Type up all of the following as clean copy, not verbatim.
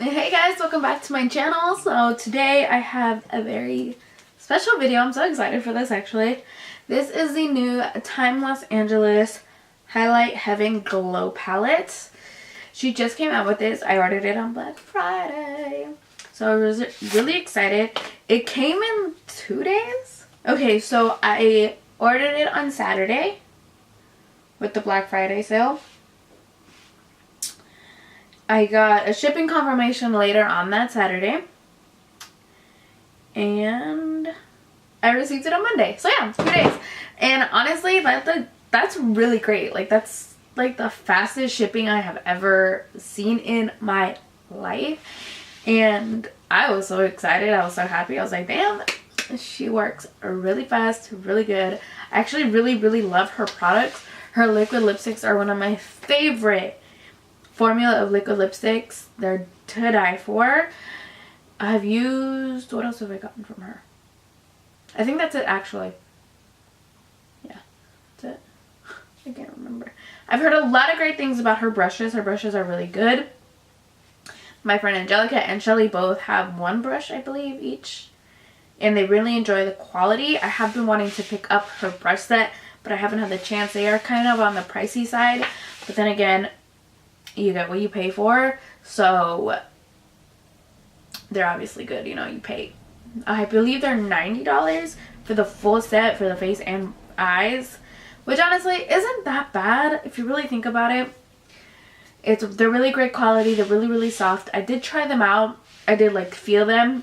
Hey guys, welcome back to my channel. So today I have a very special video. I'm so excited for this actually. This is the new Time Los Angeles Highlight Heaven Glow Palette. She just came out with this. I ordered it on Black Friday. So I was really excited. It came in 2 days. Okay, so I ordered it on Saturday with the Black Friday sale. I got a shipping confirmation later on that Saturday. And I received it on Monday. So yeah, 2 days. And honestly, that's really great. Like, that's like the fastest shipping I have ever seen in my life. And I was so excited. I was so happy. I was like, damn, she works really fast, really good. I actually really love her products. Her liquid lipsticks are one of my favorite formula of liquid lipsticks. They're to die for. I've used, what else have I gotten from her? I think that's it actually. Yeah, that's it. I can't remember. I've heard a lot of great things about her brushes. Her brushes are really good. My friend Angelica and Shelly both have one brush, I believe, each. And they really enjoy the quality. I have been wanting to pick up her brush set, but I haven't had the chance. They are kind of on the pricey side. But then again, you get what you pay for, so they're obviously good. You know, you pay, I believe they're $90 for the full set for the face and eyes, which honestly isn't that bad if you really think about it. They're really great quality. They're really soft. I did try them out. I did like feel them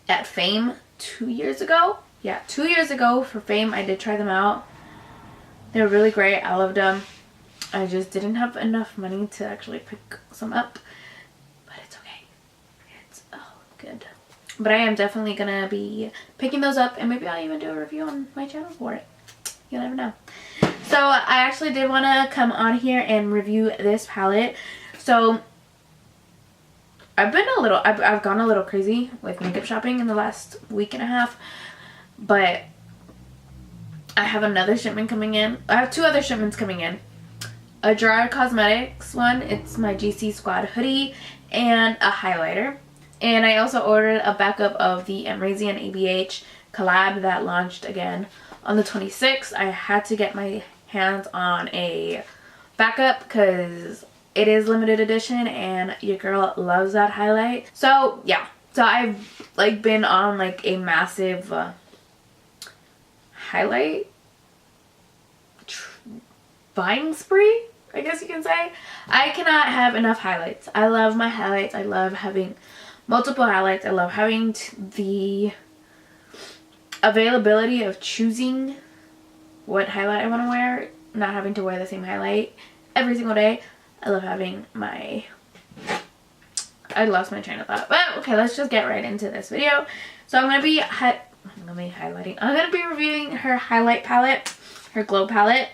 at Fame 2 years ago. Yeah, 2 years ago for Fame I did try them out. They were really great. I loved them. I just didn't have enough money to actually pick some up. But it's okay. It's all good. But I am definitely going to be picking those up. And maybe I'll even do a review on my channel for it. You never know. So I actually did want to come on here and review this palette. So I've gone a little crazy with makeup shopping in the last week and a half. But I have another shipment coming in. I have 2 other shipments coming in. A Gerard Cosmetics one, it's my GC Squad hoodie, and a highlighter. And I also ordered a backup of the AMAZINGG and ABH collab that launched again on the 26th. I had to get my hands on a backup because it is limited edition and your girl loves that highlight. So yeah, so I've like been on like a massive highlight buying spree, I guess you can say. I cannot have enough highlights. I love my highlights. I love having multiple highlights. I love having the availability of choosing what highlight I want to wear, not having to wear the same highlight every single day. I love having my, I lost my train of thought. But okay, let's just get right into this video. So I'm going to be highlighting. I'm going to be reviewing her highlight palette, her glow palette.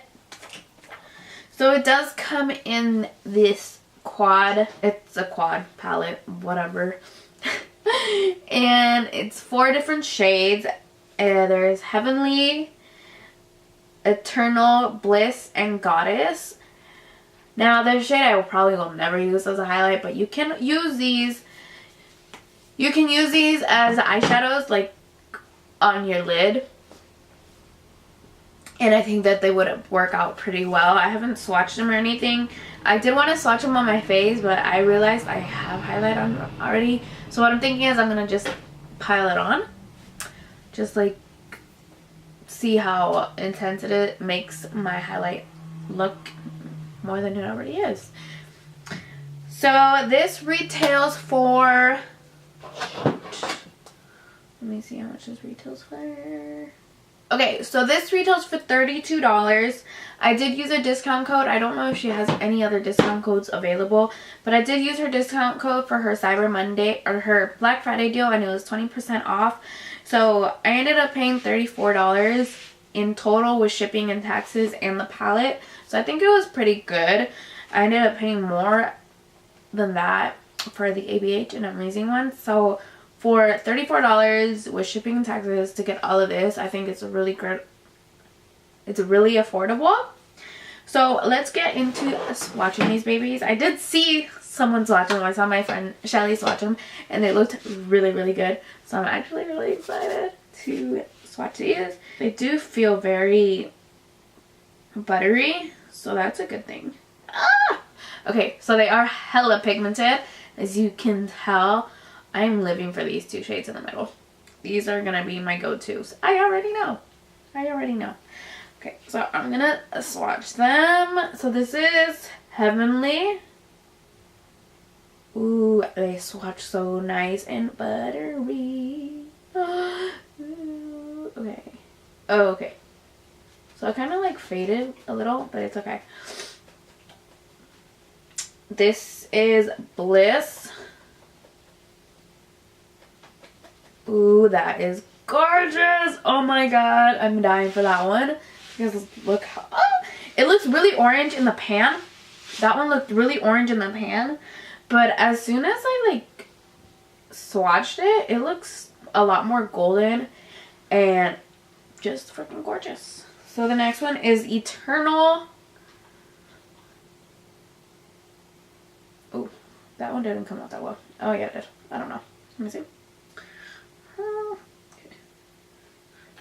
So it does come in this quad. It's a quad palette, whatever. And it's 4 different shades. There's Heavenly, Eternal, Bliss, and Goddess. Now there's a shade I probably will never use as a highlight, but you can use these. You can use these as eyeshadows, like on your lid. And I think that they would work out pretty well. I haven't swatched them or anything. I did want to swatch them on my face, but I realized I have highlight on already. So what I'm thinking is I'm going to just pile it on. Just like see how intense it makes my highlight look more than it already is. So this retails for, let me see how much this retails for. Okay, so this retails for $32. I did use a discount code. I don't know if she has any other discount codes available, but I did use her discount code for her Cyber Monday or her Black Friday deal, and it was 20% off. So I ended up paying $34 in total with shipping and taxes and the palette. So I think it was pretty good. I ended up paying more than that for the ABH and AMAZINGG one. So for $34 with shipping and taxes to get all of this, I think it's a really good, it's really affordable. So let's get into swatching these babies. I did see someone swatch them. I saw my friend Shelly swatch them, and they looked really, really good. So I'm actually really excited to swatch these. They do feel very buttery, so that's a good thing. Ah! Okay, so they are hella pigmented. As you can tell, I'm living for these two shades in the middle. These are gonna be my go-tos. I already know. Okay, so I'm gonna swatch them. So this is Heavenly. Ooh, they swatch so nice and buttery. Ooh, okay. Oh, okay. So it kind of like faded a little, but it's okay. This is Bliss. Ooh, that is gorgeous. Oh my god, I'm dying for that one. Because look how, oh, it looks really orange in the pan. That one looked really orange in the pan. But as soon as I like swatched it, it looks a lot more golden and just freaking gorgeous. So the next one is Eternal. Oh, that one didn't come out that well. Oh yeah, it did. I don't know. Let me see. Okay.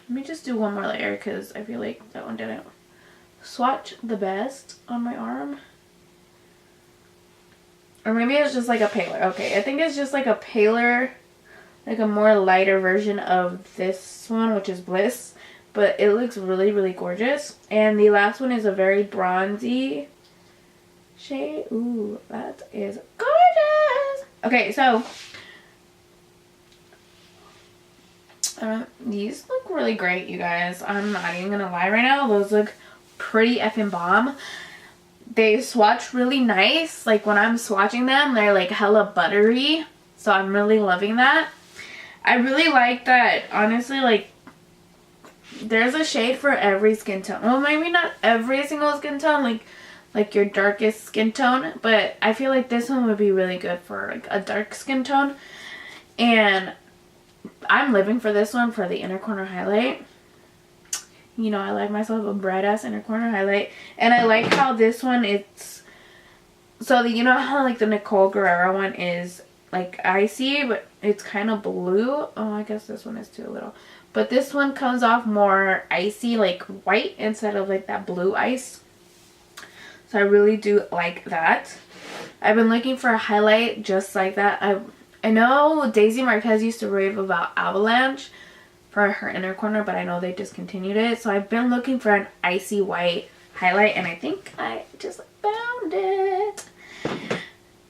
Let me just do one more layer because I feel like that one didn't swatch the best on my arm. Or maybe it's just like a paler. Okay, I think it's just like a paler, like a more lighter version of this one, which is Bliss. But it looks really, really gorgeous. And the last one is a very bronzy shade. Ooh, that is gorgeous. Okay, so these look really great, you guys. I'm not even gonna lie right now. Those look pretty effing bomb. They swatch really nice. Like when I'm swatching them, they're like hella buttery. So I'm really loving that. I really like that, honestly, like there's a shade for every skin tone. Well, maybe not every single skin tone, like your darkest skin tone, but I feel like this one would be really good for like a dark skin tone. And I'm living for this one for the inner corner highlight. You know, I like myself a bright ass inner corner highlight. And I like how this one, it's, so you know how like the Nicole Guerrero one is like icy, but it's kind of blue. Oh, I guess this one is too little. But this one comes off more icy, like white, instead of like that blue ice. So I really do like that. I've been looking for a highlight just like that. I know Daisy Marquez used to rave about Avalanche for her inner corner, but I know they discontinued it. So I've been looking for an icy white highlight, and I think I just found it.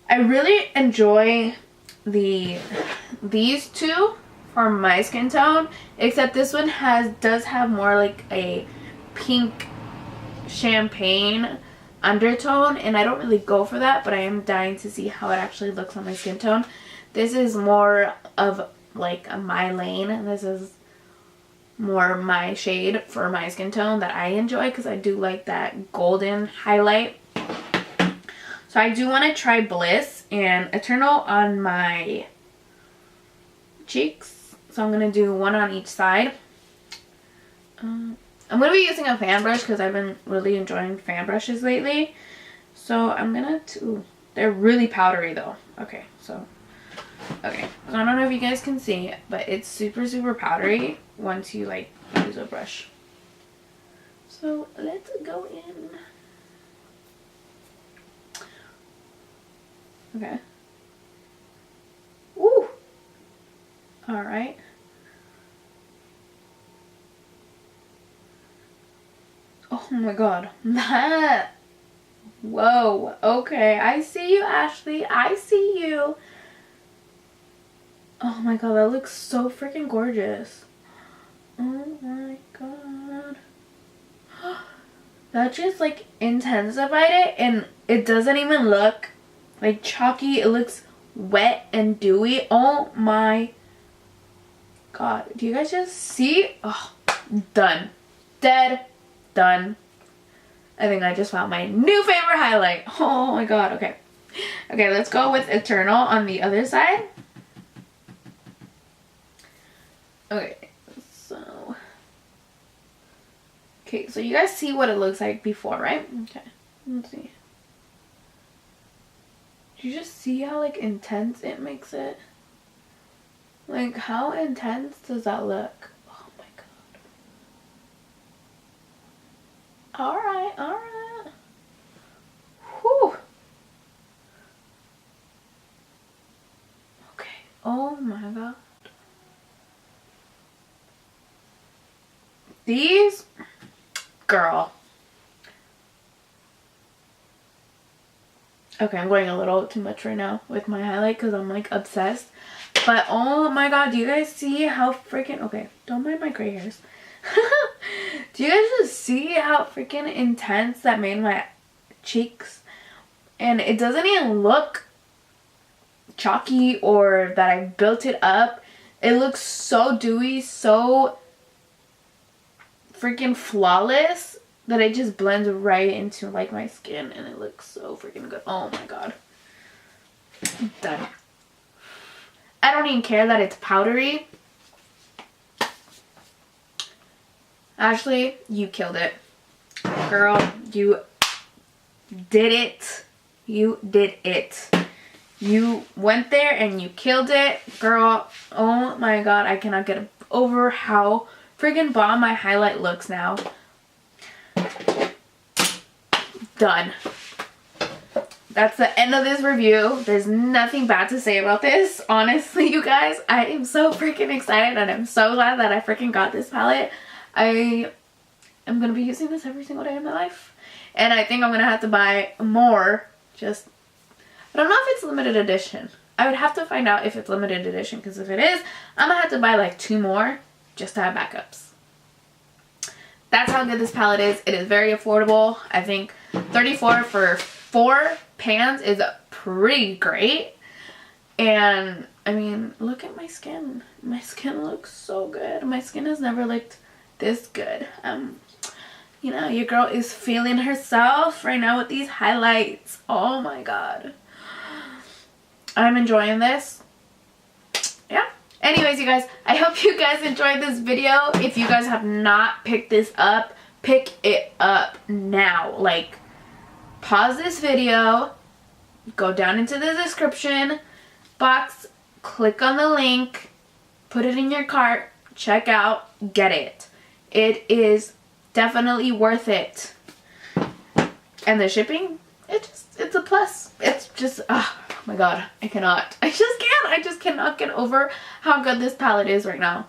I really enjoy these two for my skin tone, except this one does have more like a pink champagne undertone, and I don't really go for that, but I am dying to see how it actually looks on my skin tone. This is more of like a my lane, and this is more my shade for my skin tone that I enjoy because I do like that golden highlight. So I do want to try Bliss and Eternal on my cheeks. So I'm going to do one on each side. I'm going to be using a fan brush because I've been really enjoying fan brushes lately. So I'm going to, they're really powdery though. Okay, so I don't know if you guys can see, but it's super, super powdery once you like use a brush. So let's go in. Okay. Woo! Alright. Oh my god. That. Whoa. Okay. I see you, Ashley. I see you. Oh my god, that looks so freaking gorgeous. Oh my god. That just like intensified it, and it doesn't even look like chalky. It looks wet and dewy. Oh my god. Do you guys just see? Oh, done. Dead. Done. I think I just found my new favorite highlight. Oh my god. Okay. Okay, let's go with Eternal on the other side. Okay, so you guys see what it looks like before, right? Okay, let's see. Do you just see how like intense it makes it? Like how intense does that look? Oh my god. Alright, alright. Whew. Okay. Oh my god. These, girl. Okay, I'm going a little too much right now with my highlight because I'm like obsessed. But oh my god, do you guys see how freaking... Okay, don't mind my gray hairs. Do you guys just see how freaking intense that made my cheeks? And it doesn't even look chalky or that I built it up. It looks so dewy, so freaking flawless that it just blends right into like my skin, and it looks so freaking good. Oh my god. Done. I don't even care that it's powdery. Ashley, you killed it. Girl, you did it. You did it. You went there and you killed it. Girl, oh my god, I cannot get over how freaking bomb my highlight looks now. Done. That's the end of this review. There's nothing bad to say about this. Honestly, you guys, I am so freaking excited and I'm so glad that I freaking got this palette. I am going to be using this every single day of my life. And I think I'm going to have to buy more. Just, I don't know if it's limited edition. I would have to find out if it's limited edition, because if it is, I'm going to have to buy like 2 more just to have backups. That's how good this palette is. It is very affordable. I think $34 for 4 pans is pretty great. And I mean, look at my skin. My skin looks so good. My skin has never looked this good. You know, your girl is feeling herself right now with these highlights. Oh my god. I'm enjoying this. Yeah. Anyways, you guys, I hope you guys enjoyed this video. If you guys have not picked this up, pick it up now. Like, pause this video, go down into the description box, click on the link, put it in your cart, check out, get it. It is definitely worth it. And the shipping, it's a plus. It's just, oh my god, I just cannot get over how good this palette is right now.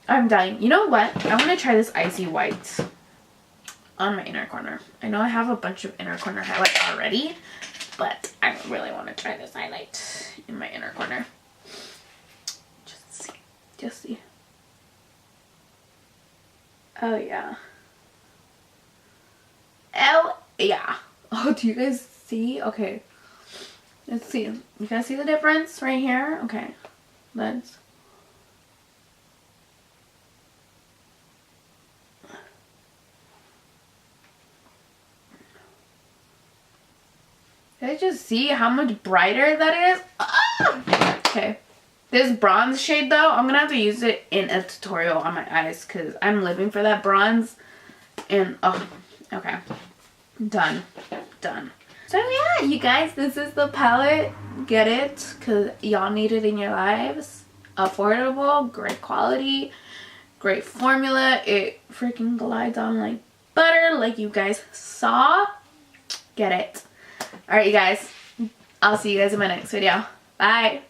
I'm dying. You know what? I want to try this icy white on my inner corner. I know I have a bunch of inner corner highlight already, but I really want to try this highlight in my inner corner. Just see. Oh yeah. Oh yeah. Oh, do you guys see? Okay. Let's see. You guys see the difference right here? Okay. Let's. Did I just see how much brighter that is? Ah! Okay. This bronze shade though, I'm gonna have to use it in a tutorial on my eyes because I'm living for that bronze. And oh, okay. Done. Done. So yeah, you guys, this is the palette. Get it, because y'all need it in your lives. Affordable, great quality, great formula. It freaking glides on like butter, like you guys saw. Get it. Alright, you guys. I'll see you guys in my next video. Bye.